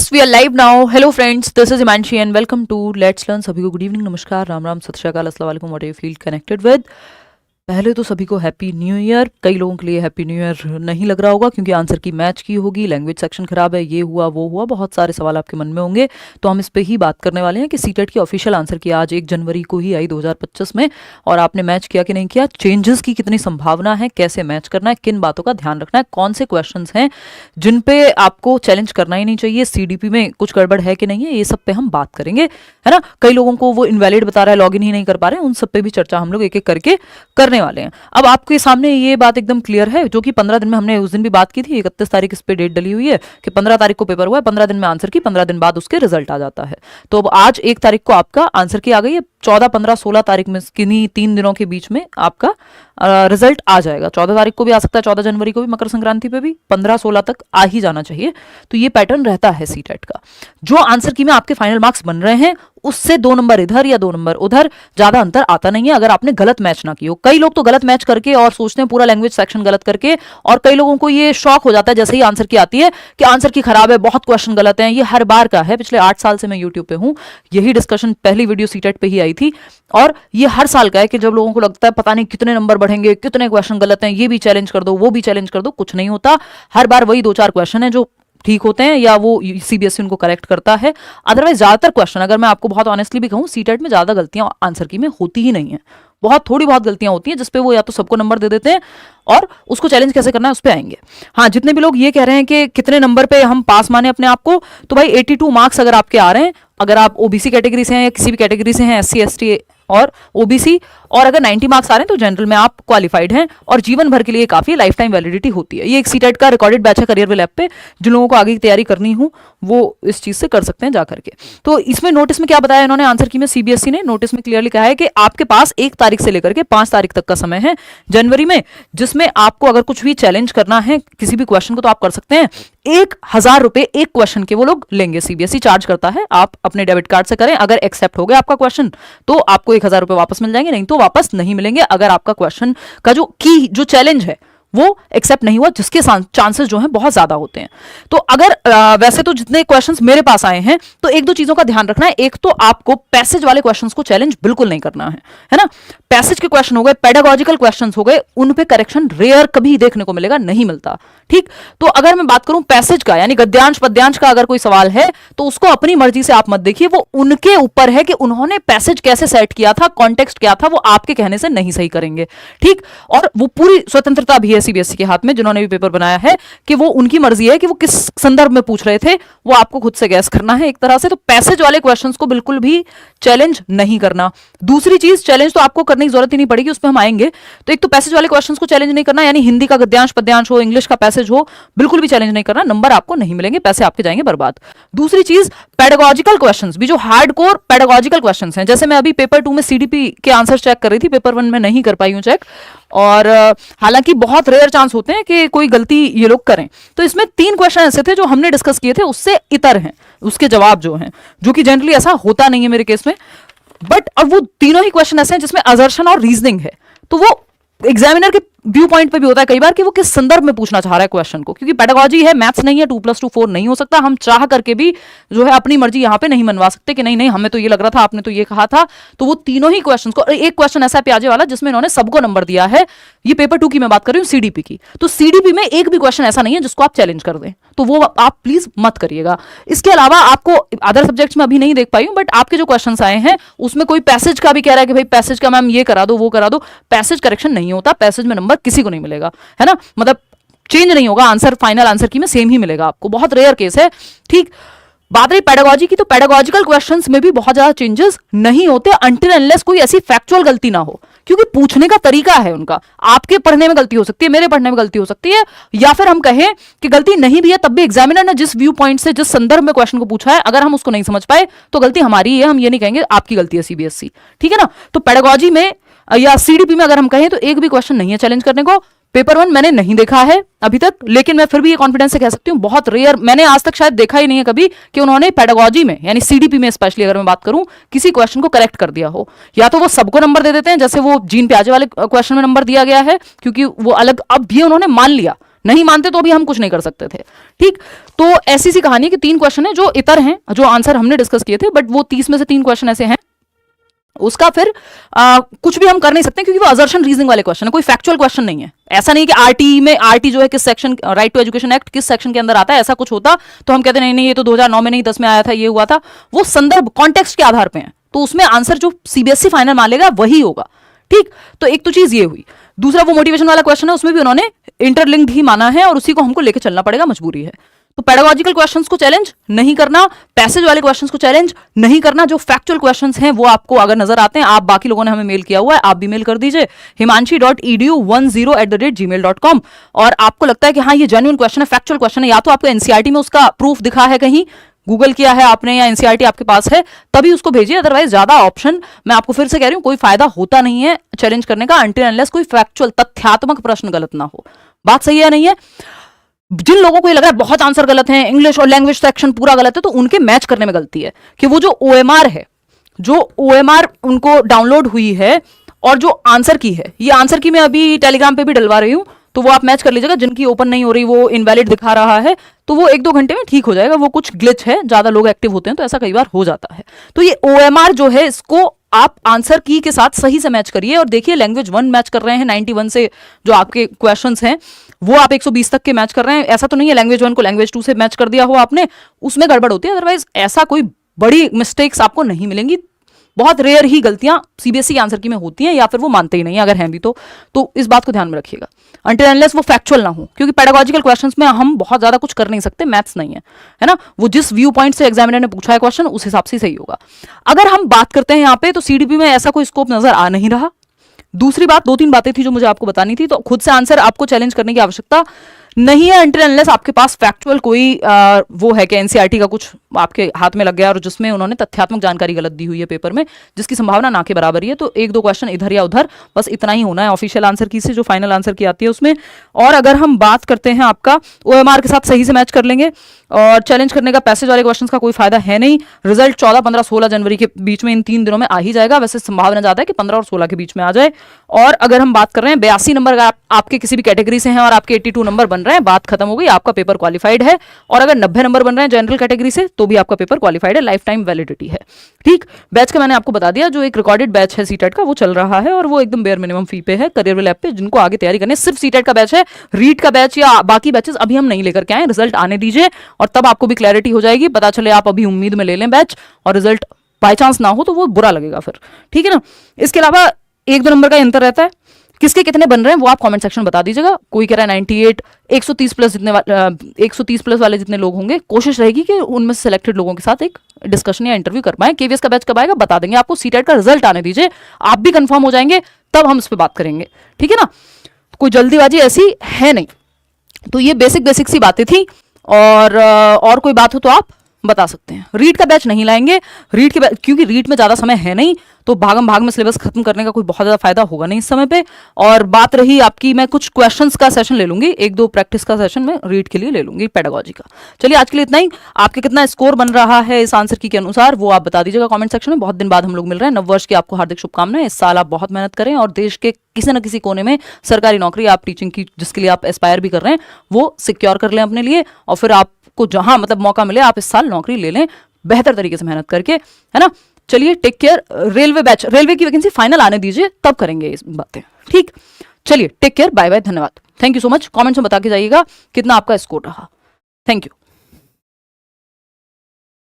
Yes we are live now. Hello friends, this is Himanshi and welcome to let's learn. सभी को good evening, नमस्कार, राम राम, सत श्री अकाल, अस्सलाम वालेकुम, what you feel connected with. पहले तो सभी को हैप्पी न्यू ईयर। कई लोगों के लिए हैप्पी न्यू ईयर नहीं लग रहा होगा क्योंकि आंसर की मैच की होगी, लैंग्वेज सेक्शन खराब है, ये हुआ वो हुआ, बहुत सारे सवाल आपके मन में होंगे। तो हम इस पे ही बात करने वाले हैं कि सीटेट की ऑफिशियल आंसर की आज 1 जनवरी को ही आई 2025 में, और आपने मैच किया कि नहीं किया, चेंजेस की कितनी संभावना है, कैसे मैच करना है, किन बातों का ध्यान रखना है, कौन से क्वेश्चन हैं जिन पे आपको चैलेंज करना ही नहीं चाहिए, सीडीपी में कुछ गड़बड़ है कि नहीं है, ये सब पे हम बात करेंगे, है ना। कई लोगों को वो इनवैलिड बता रहा है, लॉगिन ही नहीं कर पा रहे हैं, उन सब पे भी चर्चा हम लोग एक एक करके करने वाले हैं। अब आपके सामने ये बात एकदम क्लियर है, जो कि 15 दिन में हमने उस दिन भी बात की थी, 31 तारीख इस पे डेट डली हुई है कि 15 तारीख को पेपर हुआ है, 15 दिन में आंसर की, 15 दिन बाद उसके रिजल्ट आ जाता है। तो अब आज 1 तारीख को आपका आंसर की आ गई है, 14, 15, 16 तारीख में किन्हीं 3 दिनों के बीच में आपका रिजल्ट आ जाएगा। 14 तारीख को भी आ सकता है, 14 जनवरी को भी, मकर संक्रांति पे भी 15, 16 तक आ ही जाना चाहिए। तो ये पैटर्न रहता है सीटेट का। जो आंसर की में आपके फाइनल मार्क्स बन रहे हैं उससे 2 नंबर इधर या 2 नंबर उधर ज्यादा अंतर आता नहीं है अगर आपने गलत मैच ना की हो। कई लोग तो गलत मैच करके और सोचते हैं पूरा लैंग्वेज सेक्शन गलत करके, और कई लोगों को ये शौक हो जाता है जैसे ही आंसर की आती है कि आंसर की खराब है, बहुत क्वेश्चन गलत है। ये हर बार का है, पिछले 8 साल से मैं यूट्यूब पे हूं, यही डिस्कशन पहली वीडियो सीटेट पे ही आई थी, और ये हर साल का है कि जब लोगों को लगता है पता नहीं कितने नंबर बढ़ेंगे, कितने क्वेश्चन गलत हैं, ये भी चैलेंज कर दो, वो भी चैलेंज कर दो, कुछ नहीं होता। हर बार वही 2-4 क्वेश्चन है जो ठीक होते हैं या वो सीबीएसई उनको करेक्ट करता है। अदरवाइज ज्यादातर क्वेश्चन, अगर मैं आपको बहुत ऑनेस्टली भी कहूं, सीटेट में ज्यादा गलतियां आंसर की में होती ही नहीं है। बहुत थोड़ी बहुत गलतियां होती हैं जिसपे वो या तो सबको नंबर दे देते हैं, और उसको चैलेंज कैसे करना है उस पर आएंगे। हाँ, जितने भी लोग ये कह रहे हैं कि कितने नंबर पे हम पास माने अपने आप को, तो भाई 82 मार्क्स अगर आपके आ रहे हैं, अगर आप ओबीसी कैटेगरी से हैं या किसी भी कैटेगरी से हैं, एससी एसटी और ओबीसी, और अगर 90 मार्क्स आ रहे हैं तो जनरल में आप क्वालिफाइड हैं, और जीवन भर के लिए काफी लाइफ टाइम वैलिडिटी होती है। ये एक सीटेट का रिकॉर्डेड बैच है करियर विल ऐप पे, जिन लोगों को आगे की तैयारी करनी हो वो इस चीज से कर सकते हैं जा करके। तो इसमें नोटिस में क्या बताया इन्होंने, आंसर की में सीबीएसई ने नोटिस में क्लियरली कहा है कि आपके पास 1 तारीख से लेकर के 5 तारीख तक का समय है जनवरी में, जिसमें आपको अगर कुछ भी चैलेंज करना है किसी भी क्वेश्चन को तो आप कर सकते हैं। 1000 रुपए एक क्वेश्चन के वो लोग लेंगे, सीबीएसई चार्ज करता है। आप अपने डेबिट कार्ड से करें, अगर एक्सेप्ट हो गया आपका क्वेश्चन तो आपको 1000 रुपए वापस मिल जाएंगे, नहीं तो वापस नहीं मिलेंगे अगर आपका क्वेश्चन का जो चैलेंज है वो एक्सेप्ट नहीं हुआ, जिसके चांसेस जो हैं बहुत ज्यादा होते हैं। तो अगर वैसे तो जितने क्वेश्चंस मेरे पास आए हैं तो 1-2 चीजों का ध्यान रखना है। एक तो आपको पैसेज वाले क्वेश्चंस को चैलेंज बिल्कुल नहीं करना है ना। पैसेज के क्वेश्चन हो गए, पेडागोजिकल क्वेश्चंस हो गए, उन पे करेक्शन रेयर कभी देखने को मिलेगा, नहीं मिलता। ठीक, तो अगर मैं बात करूं पैसेज का, यानी गद्यांश पद्यांश का अगर कोई सवाल है तो उसको अपनी मर्जी से आप मत देखिए, वो उनके ऊपर है कि उन्होंने पैसेज कैसे सेट किया था, कॉन्टेक्स्ट क्या था, वो आपके कहने से नहीं सही करेंगे। ठीक, और वो पूरी स्वतंत्रता भी है सीबीएसई के हाथ में, जिन्होंने भी पेपर बनाया है, कि वो उनकी मर्जी है कि वो किस संदर्भ में पूछ रहे थे, वो आपको खुद से गैस करना है एक तरह से। तो पैसेज वाले क्वेश्चंस को बिल्कुल भी चैलेंज नहीं करना। दूसरी चीज, चैलेंज तो आपको करने की जरूरत ही नहीं पड़ेगी, उस पर हम आएंगे। तो एक तो पैसेज वाले क्वेश्चंस को चैलेंज नहीं करना, यानी हिंदी का गद्यांश पद्यांश हो, इंग्लिश का पैसेज हो, बिल्कुल भी चैलेंज नहीं करना, नंबर आपको नहीं मिलेंगे, पैसे आपके जाएंगे बर्बाद। दूसरी चीज, पेडागोजिकल क्वेश्चंस भी, जो हार्डकोर पेडागोजिकल क्वेश्चंस हैं, जैसे मैं अभी पेपर 2 में सीडीपी के आंसर चेक कर रही थी, पेपर 1 में नहीं कर पाई हूं चेक, और हालांकि बहुत रेयर चांस होते हैं कि कोई गलती ये लोग करें। तो इसमें 3 क्वेश्चन ऐसे थे जो हमने डिस्कस किए थे, उससे इतर हैं उसके जवाब जो हैं, जो कि जनरली ऐसा होता नहीं है मेरे केस में, बट अब वो तीनों ही क्वेश्चन ऐसे हैं जिसमें असर्शन और रीजनिंग है। तो वो एग्जामिनर के व्यू पॉइंट पे भी होता है कई बार कि वो किस संदर्भ में पूछना चाह रहा है क्वेश्चन को, क्योंकि पेडागोजी है, मैथ्स नहीं है, 2+2 4 नहीं हो सकता। हम चाह करके भी जो है अपनी मर्जी यहाँ पे नहीं मनवा सकते कि नहीं नहीं हमें तो ये लग रहा था, आपने तो ये कहा था। तो वो तीनों ही क्वेश्चन को, एक क्वेश्चन ऐसा है प्याजे वाला जिसमें इन्होंने सबको नंबर दिया है, ये पेपर 2 की मैं बात कर रही हूँ, सीडीपी की। तो सीडीपी में एक भी क्वेश्चन ऐसा नहीं है जिसको आप चैलेंज कर दें, तो वो आप प्लीज मत करिएगा। इसके अलावा आपको अदर सब्जेक्ट्स में अभी नहीं देख पाई हूँ, बट आपके जो क्वेश्चन आए हैं उसमें कोई पैसेज का भी कह रहा है कि भाई पैसेज का मैम ये करा दो वो करा दो, पैसेज करेक्शन नहीं होता, पैसेज में नंबर किसी को नहीं मिलेगा, है ना, मतलब चेंज नहीं होगा, आंसर फाइनल आंसर की में सेम ही मिलेगा आपको, बहुत रेयर केस है। ठीक, बात रही पेडागोजी की, तो पेडागोजिकल क्वेश्चंस में भी बहुत ज्यादा चेंजेस नहीं होते अनटिल अनलेस कोई ऐसी फैक्चुअल गलती ना हो, क्योंकि पूछने का तरीका है उनका। आपके पढ़ने में गलती हो सकती है, मेरे पढ़ने में गलती हो सकती है, या फिर हम कहें कि गलती नहीं भी है तब भी एग्जामिनर ने जिस व्यू पॉइंट से, जिस संदर्भ में क्वेश्चन को पूछा है, अगर हम उसको नहीं समझ पाए तो गलती हमारी ही है, हम ये नहीं कहेंगे आपकी गलती है सीबीएसई। ठीक है ना। तो पेडागोजी में या सीडीपी में अगर हम कहें तो एक भी क्वेश्चन नहीं है चैलेंज करने को। पेपर 1 मैंने नहीं देखा है अभी तक, लेकिन मैं फिर भी ये कॉन्फिडेंस से कह सकती हूँ, बहुत रेयर, मैंने आज तक शायद देखा ही नहीं है कभी कि उन्होंने पेडागोजी में, यानी सीडीपी में स्पेशली अगर मैं बात करूं, किसी क्वेश्चन को करेक्ट कर दिया हो। या तो वो सबको नंबर दे देते हैं, जैसे वो जीन प्याजे वाले क्वेश्चन में नंबर दिया गया है, क्योंकि वो अलग, अब भी उन्होंने मान लिया नहीं मानते तो भी हम कुछ नहीं कर सकते थे। ठीक, तो ऐसी सी कहानी है कि 3 क्वेश्चन है जो इतर हैं, जो आंसर हमने डिस्कस किए थे, बट वो 30 में से 3 क्वेश्चन ऐसे हैं उसका फिर कुछ भी हम कर नहीं सकते क्योंकि वो असर्शन रीजनिंग वाले क्वेश्चन है, कोई फैक्चुअल क्वेश्चन नहीं है। ऐसा नहीं कि आरटी में, आरटी जो है किस section, right to education act किस सेक्शन के अंदर आता है, ऐसा कुछ होता तो हम कहते नहीं नहीं ये तो 2009 में नहीं 10 में आया था, ये हुआ था। वो संदर्भ कॉन्टेक्स्ट के आधार पे है, तो उसमें आंसर जो सीबीएसई फाइनल मान लेगा वही होगा। ठीक, तो एक तो चीज ये हुई। दूसरा वो मोटिवेशन वाला क्वेश्चन है, उसमें भी उन्होंने इंटरलिंक्ड ही माना है और उसी को हमको लेके चलना पड़ेगा, मजबूरी है। तो पेडागोजिकल क्वेश्चंस को चैलेंज नहीं करना, पैसेज वाले क्वेश्चंस को चैलेंज नहीं करना, जो फैक्चुअल क्वेश्चंस हैं वो आपको अगर नजर आते हैं, आप बाकी लोगों ने हमें मेल किया हुआ है, आप भी मेल कर दीजिए himanshi.edu10@gmail.com। और आपको लगता है कि हाँ ये जेन्युइन क्वेश्चन है, फैक्चुअल क्वेश्चन है, या तो आपको एनसीईआरटी में उसका प्रूफ दिखा है, कहीं गूगल किया है आपने या एनसीईआरटी आपके पास है, तभी उसको भेजिए। अदरवाइज ज्यादा ऑप्शन, मैं आपको फिर से कह रही हूं, कोई फायदा होता नहीं है चैलेंज करने का अनटिल अनलेस कोई फैक्चुअल तथ्यात्मक प्रश्न गलत ना हो। बात सही है नहीं है? जिन लोगों को ये लग रहा है बहुत आंसर गलत है, इंग्लिश और लैंग्वेज सेक्शन पूरा गलत है, तो उनके मैच करने में गलती है कि वो जो ओएमआर है, जो ओएमआर उनको डाउनलोड हुई है और जो आंसर की है, ये आंसर की मैं अभी टेलीग्राम पे भी डलवा रही हूं, तो वो आप मैच कर लीजिएगा। जिनकी ओपन नहीं हो रही, वो इनवैलिड दिखा रहा है, तो वो 1-2 घंटे में ठीक हो जाएगा। वो कुछ ग्लिच है, ज्यादा लोग एक्टिव होते हैं तो ऐसा कई बार हो जाता है। तो ये ओएमआर जो है, इसको आप आंसर की के साथ सही से मैच करिए और देखिए लैंग्वेज 1 मैच कर रहे हैं 91 से, जो आपके क्वेश्चंस हैं वो आप 120 तक के मैच कर रहे हैं। ऐसा तो नहीं है लैंग्वेज 1 को लैंग्वेज 2 से मैच कर दिया हो आपने, उसमें गड़बड़ होती है। अदरवाइज ऐसा कोई बड़ी मिस्टेक्स आपको नहीं मिलेंगी। बहुत रेयर ही गलतियां सीबीएसई आंसर की में होती हैं, या फिर वो मानते ही नहीं, अगर हैं भी तो इस बात को ध्यान में रखिएगा अनटिल अनलेस वो फैक्चुअल ना हो, क्योंकि पेडागोजिकल क्वेश्चंस में हम बहुत ज्यादा कुछ कर नहीं सकते, मैथ्स नहीं है ना। वो जिस व्यू पॉइंट से एग्जामिनर ने पूछा है क्वेश्चन, उस हिसाब से सही होगा। अगर हम बात करते हैं यहाँ पे, तो सीडीपी में ऐसा कोई स्कोप नजर आ नहीं रहा। दूसरी बात, 2-3 बातें थी जो मुझे आपको बतानी थी, तो खुद से आंसर आपको चैलेंज करने की आवश्यकता नहीं है अनटिल अनलेस आपके पास फैक्चुअल कोई वो है कि एनसीईआरटी का कुछ आपके हाथ में लग गया और जिसमें उन्होंने तथ्यात्मक जानकारी गलत दी हुई है पेपर में, जिसकी संभावना ना के बराबर ही है। तो 1-2 क्वेश्चन इधर या उधर, बस इतना ही होना है ऑफिशियल आंसर की से, जो फाइनल आंसर की आती है उसमें। और अगर हम बात करते हैं आपका ओएमआर के साथ सही से मैच कर लेंगे, और चैलेंज करने का पैसेज वाले क्वेश्चन का कोई फायदा है नहीं। रिजल्ट 14, 15, 16 जनवरी के बीच में, इन 3 दिनों में आ ही जाएगा। वैसे संभावना ज्यादा है कि 15 और 16 के बीच में आ जाए। और अगर हम बात कर रहे हैं 82 नंबर अगर आपके किसी भी कैटेगरी से हैं और आपके 82 नंबर बन रहे हैं, बात खत्म हो गई, आपका पेपर क्वालिफाइड है। और अगर 90 नंबर बन रहे हैं जनरल कैटेगरी से, तो भी आपका पेपर क्वालिफाइड है, लाइफ टाइम वैलिडिटी है। ठीक, बैच का मैंने आपको बता दिया, जो एक रिकॉर्डेड बैच है सीटेट का, वो चल रहा है और वो एकदम बेयर मिनिमम फी पे है, करियर ऐप पे। जिनको आगे तैयारी करनी है, सिर्फ सीटेट का बैच है, रीट का बैच या बाकी बैचेस अभी हम नहीं लेकर के आए। रिजल्ट आने दीजिए और तब आपको भी क्लैरिटी हो जाएगी, पता चले आप अभी उम्मीद में ले लें बैच और रिजल्ट बाय चांस ना हो तो वो बुरा लगेगा फिर। ठीक है ना। इसके अलावा 1-2 नंबर का अंतर रहता है, किसके कितने बन रहे हैं वो आप कमेंट सेक्शन में बता दीजिएगा। कोई कह रहा है 98, 130 प्लस, जितने 130 प्लस वाले जितने लोग होंगे, कोशिश रहेगी कि उनमें से सिलेक्टेड लोगों के साथ एक डिस्कशन या इंटरव्यू कर पाए। केवीएस का बैच कब आएगा बता देंगे आपको, सीटेट का रिजल्ट आने दीजिए, आप भी कंफर्म हो जाएंगे, तब हम इस पर बात करेंगे। ठीक है ना, कोई जल्दीबाजी ऐसी है नहीं। तो ये बेसिक सी बातें थी, और कोई बात हो तो आप बता सकते हैं। रीट का बैच नहीं लाएंगे, रीट के क्योंकि रीट में ज़्यादा समय है नहीं, तो भागम भाग में सिलेबस खत्म करने का कोई बहुत ज़्यादा फायदा होगा नहीं इस समय पे। और बात रही आपकी, मैं कुछ क्वेश्चंस का सेशन ले लूंगी, 1-2 प्रैक्टिस का सेशन मैं रीट के लिए ले लूंगी, पेडागोजी का। चलिए आज के लिए इतना ही। आपके कितना स्कोर बन रहा है इस आंसर की के अनुसार, वो आप बता दीजिएगा कमेंट सेक्शन में। बहुत दिन बाद हम लोग मिल रहे हैं, नववर्ष की आपको हार्दिक शुभकामनाएं। इस साल आप बहुत मेहनत करें और देश के किसी न किसी कोने में सरकारी नौकरी, आप टीचिंग की जिसके लिए आप एस्पायर भी कर रहे हैं, वो सिक्योर कर लें अपने लिए, और फिर आपको जहां मतलब मौका मिले आप इस साल नौकरी ले लें बेहतर तरीके से मेहनत करके, है ना। चलिए take care. Railway batch, railway की वैकेंसी फाइनल आने दीजिए, तब करेंगे इस बातें। ठीक, चलिए टेक केयर, बाय बाय, धन्यवाद, thank you so much. Comments में बता के जाइएगा कितना आपका स्कोर रहा। Thank you.